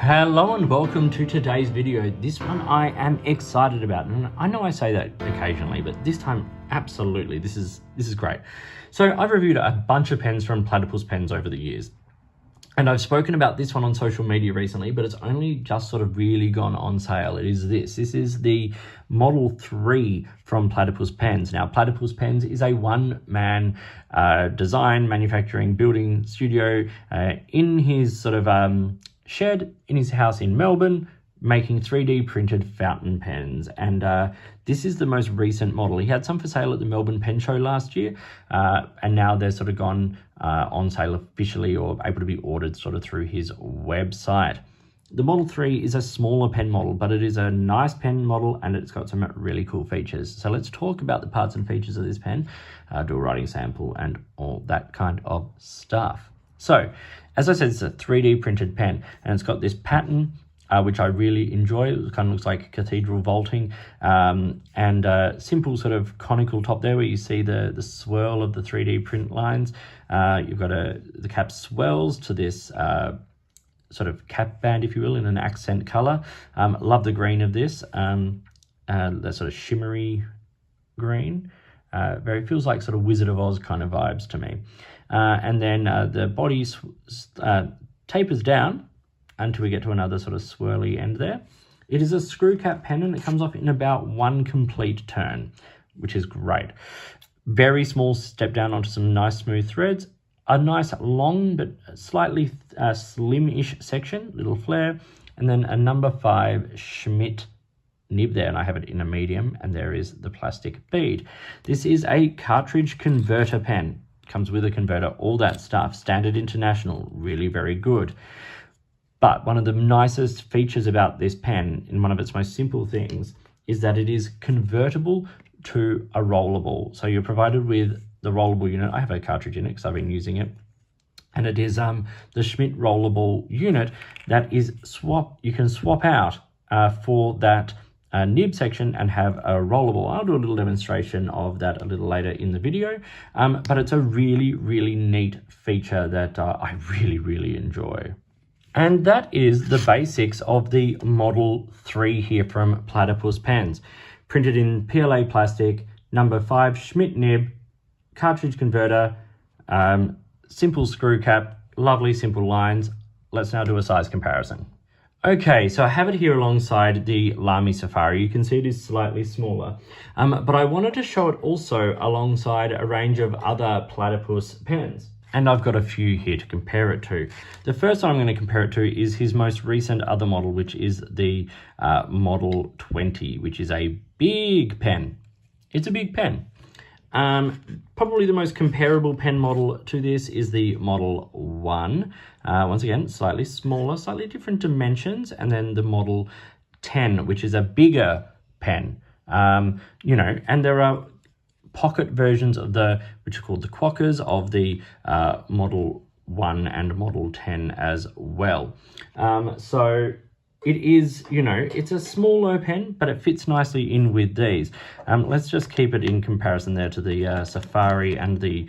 Hello and welcome to today's video. This one I am excited about, and I know I say that occasionally, but this time absolutely, this is great. So I've reviewed a bunch of pens from Platypus pens over the years, and I've spoken about this one on social media recently, but it's only just sort of really gone on sale. This is the Model 3 from Platypus pens. Now, Platypus pens is a one-man design, manufacturing, building studio in his sort of shed in his house in Melbourne, making 3D printed fountain pens. And this is the most recent model. He had some for sale at the Melbourne Pen Show last year, and now they're sort of gone on sale officially or able to be ordered sort of through his website. The Model 3 is a smaller pen model, but it is a nice pen model and it's got some really cool features. So let's talk about the parts and features of this pen, do a writing sample and all that kind of stuff. So, as I said, it's a 3D printed pen, and it's got this pattern, which I really enjoy. It kind of looks like cathedral vaulting, and simple sort of conical top there where you see the swirl of the 3D print lines. You've got the cap swells to this sort of cap band, if you will, in an accent color. Love the green of this, that sort of shimmery green. Very feels like sort of Wizard of Oz kind of vibes to me. And then the body tapers down until we get to another sort of swirly end there. It is a screw cap pen and it comes off in about one complete turn, which is great. Very small step down onto some nice smooth threads. A nice long but slightly slim-ish section, little flare, and then a number 5 Schmidt nib there, and I have it in a medium, and there is the plastic bead. This is a cartridge converter pen. Comes with a converter, all that stuff. Standard International, really very good. But one of the nicest features about this pen, in one of its most simple things, is that it is convertible to a rollerball. So you're provided with the rollerball unit. I have a cartridge in it because I've been using it. And it is the Schmidt rollerball unit that is you can swap out for that nib section and have a rollerball. I'll do a little demonstration of that a little later in the video, but it's a really, really neat feature that I really enjoy. And that is the basics of the Model 3 here from Platypus pens. Printed in PLA plastic, number 5 Schmidt nib, cartridge converter, simple screw cap, lovely simple lines. Let's now do a size comparison. Okay, so I have it here alongside the Lamy Safari. You can see it is slightly smaller, but I wanted to show it also alongside a range of other Platypus pens. And I've got a few here to compare it to. The first one I'm going to compare it to is his most recent other model, which is the Model 20, which is a big pen. It's a big pen. Probably the most comparable pen model to this is the Model 1. Once again, slightly smaller, slightly different dimensions. And then the Model 10, which is a bigger pen. And there are pocket versions of which are called the Quackers, of the Model 1 and Model 10 as well. So it is, it's a smaller pen, but it fits nicely in with these. Let's just keep it in comparison there to the Safari and the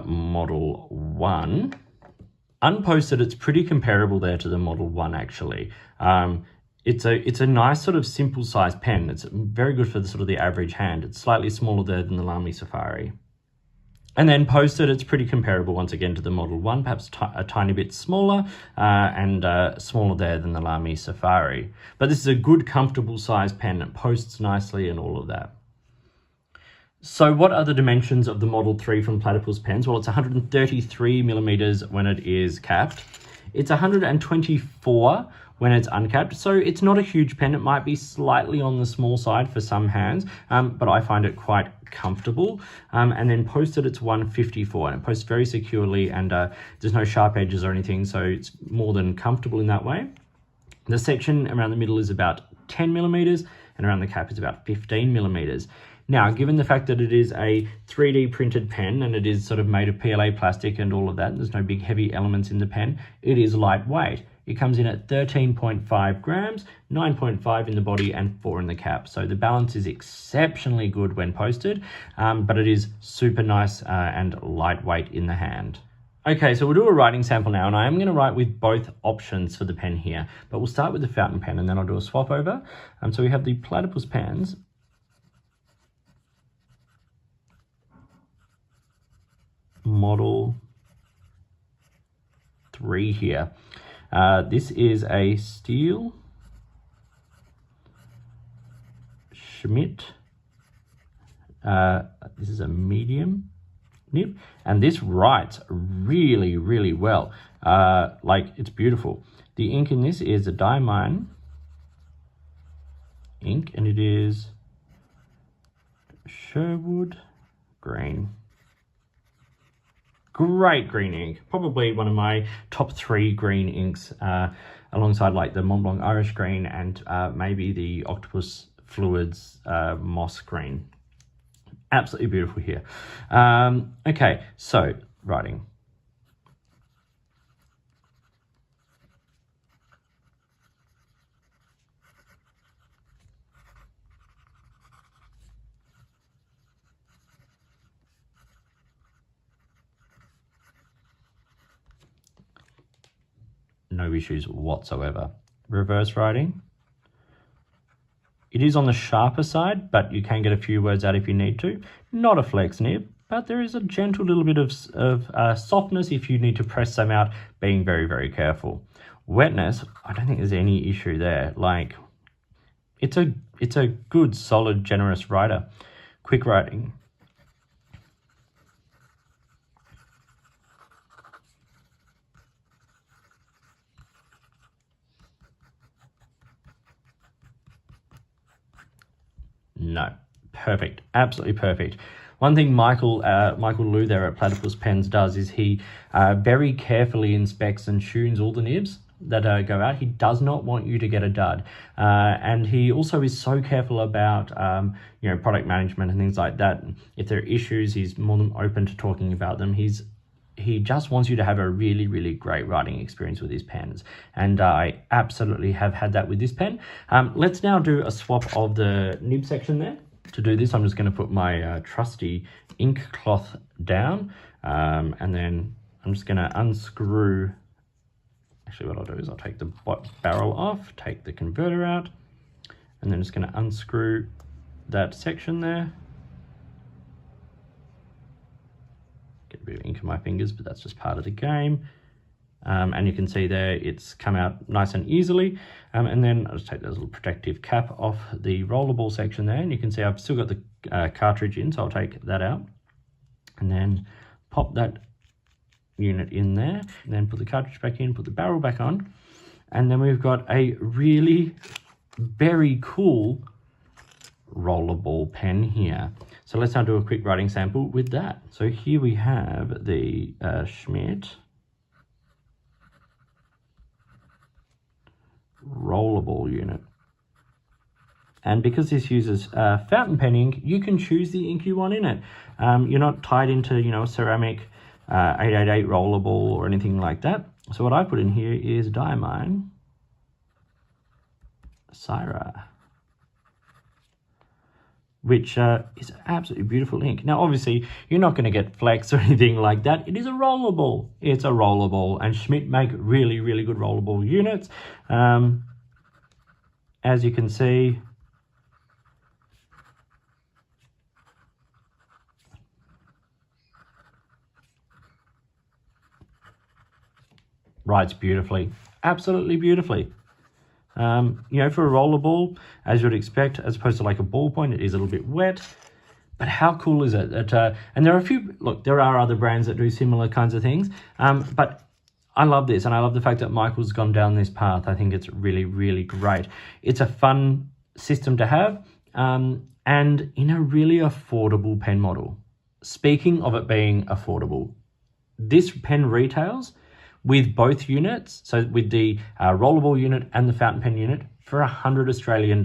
Model 1. Unposted, it's pretty comparable there to the Model 1, actually. It's a nice sort of simple size pen. It's very good for the sort of the average hand. It's slightly smaller there than the Lamy Safari. And then posted, it's pretty comparable once again to the Model 1, perhaps a tiny bit smaller and smaller there than the Lamy Safari. But this is a good, comfortable size pen. It posts nicely and all of that. So what are the dimensions of the Model 3 from Platypus pens? Well, it's 133 millimeters when it is capped. It's 124 when it's uncapped. So it's not a huge pen. It might be slightly on the small side for some hands, but I find it quite comfortable. And then posted, it's 154, and it posts very securely, and there's no sharp edges or anything, so it's more than comfortable in that way. The section around the middle is about 10 millimeters, and around the cap is about 15 millimeters. Now, given the fact that it is a 3D printed pen and it is sort of made of PLA plastic and all of that, and there's no big heavy elements in the pen, it is lightweight. It comes in at 13.5 grams, 9.5 in the body and 4 in the cap. So the balance is exceptionally good when posted, but it is super nice and lightweight in the hand. Okay, so we'll do a writing sample now, and I am going to write with both options for the pen here, but we'll start with the fountain pen and then I'll do a swap over. So we have the Platypus pens. Model 3 here. This is a steel Schmidt. This is a medium nib, and this writes really, really well. Like, it's beautiful. The ink in this is a diamine ink, and it is Sherwood green. Great green ink, probably one of my top 3 green inks, alongside like the Mont Blanc Irish green and maybe the Octopus Fluids moss green. Absolutely beautiful here. Okay, so writing. No issues whatsoever. Reverse writing. It is on the sharper side, but you can get a few words out if you need to. Not a flex nib, but there is a gentle little bit of softness if you need to press some out, being very, very careful. Wetness, I don't think there's any issue there. Like, it's a good, solid, generous writer. Quick writing. No, perfect, absolutely perfect. One thing Michael Liu there at Platypus Pens does is he very carefully inspects and tunes all the nibs that go out. He does not want you to get a dud, and he also is so careful about product management and things like that. If there are issues, he's more than open to talking about them. He just wants you to have a really, really great writing experience with his pens. And I absolutely have had that with this pen. Let's now do a swap of the nib section there. To do this, I'm just going to put my trusty ink cloth down. And then I'm just going to unscrew. Actually, what I'll do is I'll take the barrel off, take the converter out, and then just going to unscrew that section there. Get a bit of ink in my fingers, but that's just part of the game. And you can see there it's come out nice and easily. And then I'll just take this little protective cap off the rollerball section there, and you can see I've still got the cartridge in, so I'll take that out and then pop that unit in there, and then put the cartridge back in, put the barrel back on, and then we've got a really very cool rollerball pen here. So let's now do a quick writing sample with that. So here we have the Schmidt rollerball unit. And because this uses fountain pen ink, you can choose the ink you want in it. You're not tied into, a ceramic 888 rollerball or anything like that. So what I put in here is Diamine Syra, which is absolutely beautiful ink. Now, obviously, you're not going to get flex or anything like that. It is a rollerball. It's a rollerball, and Schmidt make really, really good rollerball units. As you can see, writes beautifully, absolutely beautifully. For a rollerball, as you'd expect, as opposed to like a ballpoint, it is a little bit wet. But how cool is it? That, and there are there are other brands that do similar kinds of things. But I love this, and I love the fact that Michael's gone down this path. I think it's really, really great. It's a fun system to have, and in a really affordable pen model. Speaking of it being affordable, this pen retails with both units, so with the rollerball unit and the fountain pen unit, for $100 Australian.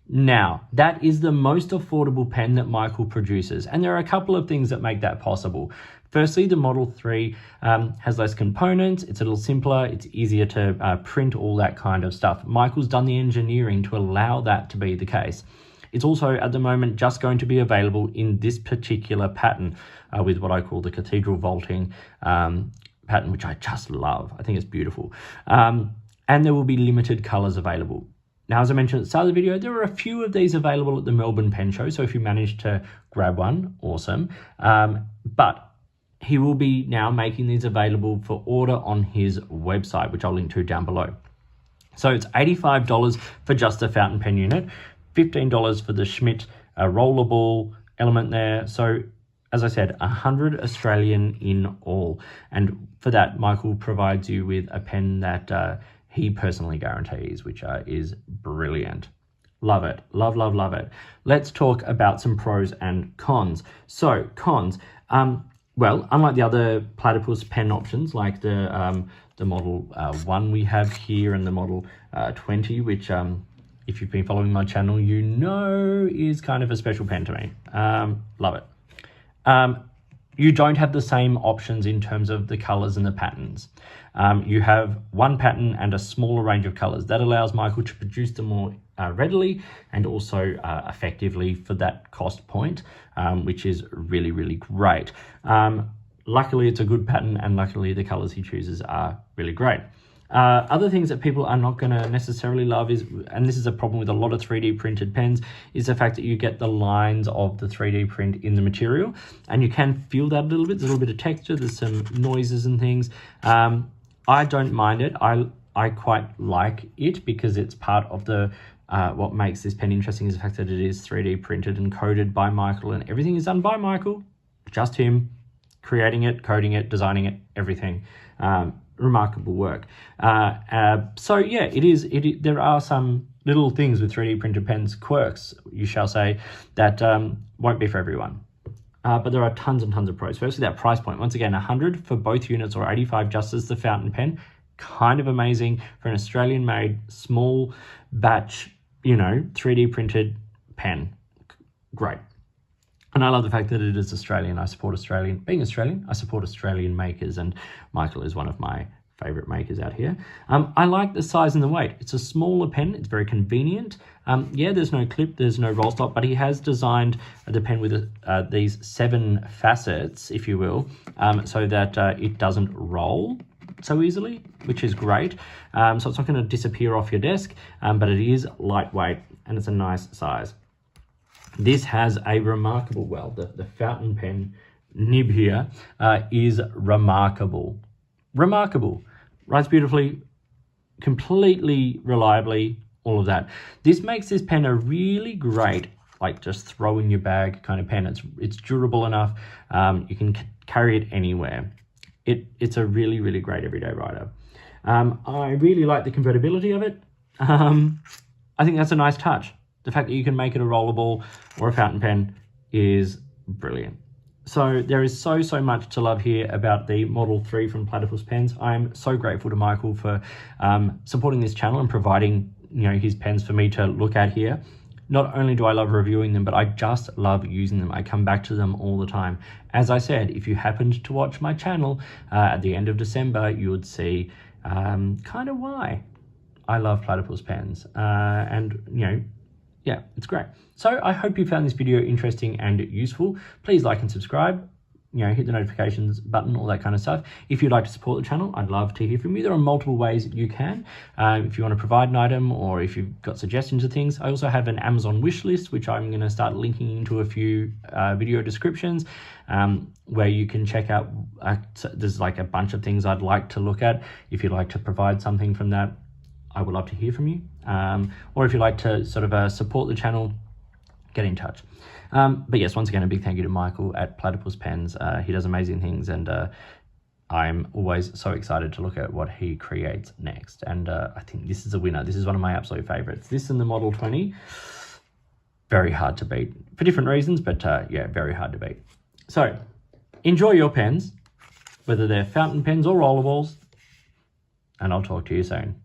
Now, that is the most affordable pen that Michael produces, and there are a couple of things that make that possible. Firstly, the Model 3 has less components, it's a little simpler, it's easier to print all that kind of stuff. Michael's done the engineering to allow that to be the case. It's also, at the moment, just going to be available in this particular pattern. with what I call the cathedral vaulting pattern, which I just love. I think it's beautiful. And there will be limited colors available. Now, as I mentioned at the start of the video, there are a few of these available at the Melbourne Pen Show. So if you manage to grab one, awesome. But he will be now making these available for order on his website, which I'll link to down below. So it's $85 for just the fountain pen unit, $15 for the Schmidt Rollerball element there. So as I said, 100 Australian in all. And for that, Michael provides you with a pen that he personally guarantees, which is brilliant. Love it. Love, love, love it. Let's talk about some pros and cons. So cons, well, unlike the other Platypus pen options, like the Model 1 we have here and the Model 20, which if you've been following my channel, you know is kind of a special pen to me. Love it. You don't have the same options in terms of the colors and the patterns. You have one pattern and a smaller range of colors. That allows Michael to produce them more readily and also effectively for that cost point, which is really, really great. Luckily, it's a good pattern, and luckily the colors he chooses are really great. Other things that people are not going to necessarily love is, and this is a problem with a lot of 3D printed pens, is the fact that you get the lines of the 3D print in the material, and you can feel that a little bit. There's a little bit of texture, there's some noises and things. I don't mind it. I quite like it because it's part of the what makes this pen interesting is the fact that it is 3D printed and coded by Michael, and everything is done by Michael, just him, creating it, coding it, designing it, everything. Remarkable work. So yeah, there are some little things with 3D printed pens, quirks, you shall say, that won't be for everyone. But there are tons and tons of pros. Firstly, that price point. Once again, 100 for both units or 85 just as the fountain pen. Kind of amazing for an Australian-made, small batch, 3D printed pen. Great. And I love the fact that it is Australian. I support Australian. Being Australian, I support Australian makers, and Michael is one of my favorite makers out here. I like the size and the weight. It's a smaller pen. It's very convenient. Yeah, there's no clip, there's no roll stop, but he has designed the pen with these 7 facets, if you will, so that it doesn't roll so easily, which is great. So it's not going to disappear off your desk, but it is lightweight and it's a nice size. This has a remarkable, well, the fountain pen nib here is remarkable. Remarkable. Writes beautifully, completely reliably, all of that. This makes this pen a really great, like, just throw in your bag kind of pen. It's durable enough. You can carry it anywhere. It's a really, really great everyday writer. I really like the convertibility of it. I think that's a nice touch. The fact that you can make it a rollerball or a fountain pen is brilliant. So there is so much to love here about the Model 3 from Platypus Pens. I'm so grateful to Michael for supporting this channel and providing his pens for me to look at here. Not only do I love reviewing them, but I just love using them. I come back to them all the time. As I said, if you happened to watch my channel at the end of December, you would see kind of why I love Platypus Pens. And yeah, it's great. So I hope you found this video interesting and useful. Please like and subscribe, hit the notifications button, all that kind of stuff. If you'd like to support the channel, I'd love to hear from you. There are multiple ways that you can. If you want to provide an item or if you've got suggestions of things. I also have an Amazon wish list, which I'm going to start linking into a few video descriptions where you can check out. There's like a bunch of things I'd like to look at. If you'd like to provide something from that, I would love to hear from you. Or if you'd like to sort of support the channel, get in touch. But yes, once again, a big thank you to Michael at Platypus Pens. He does amazing things, and I'm always so excited to look at what he creates next. And I think this is a winner. This is one of my absolute favorites. This and the Model 20, very hard to beat for different reasons, but yeah, very hard to beat. So enjoy your pens, whether they're fountain pens or rollerballs, and I'll talk to you soon.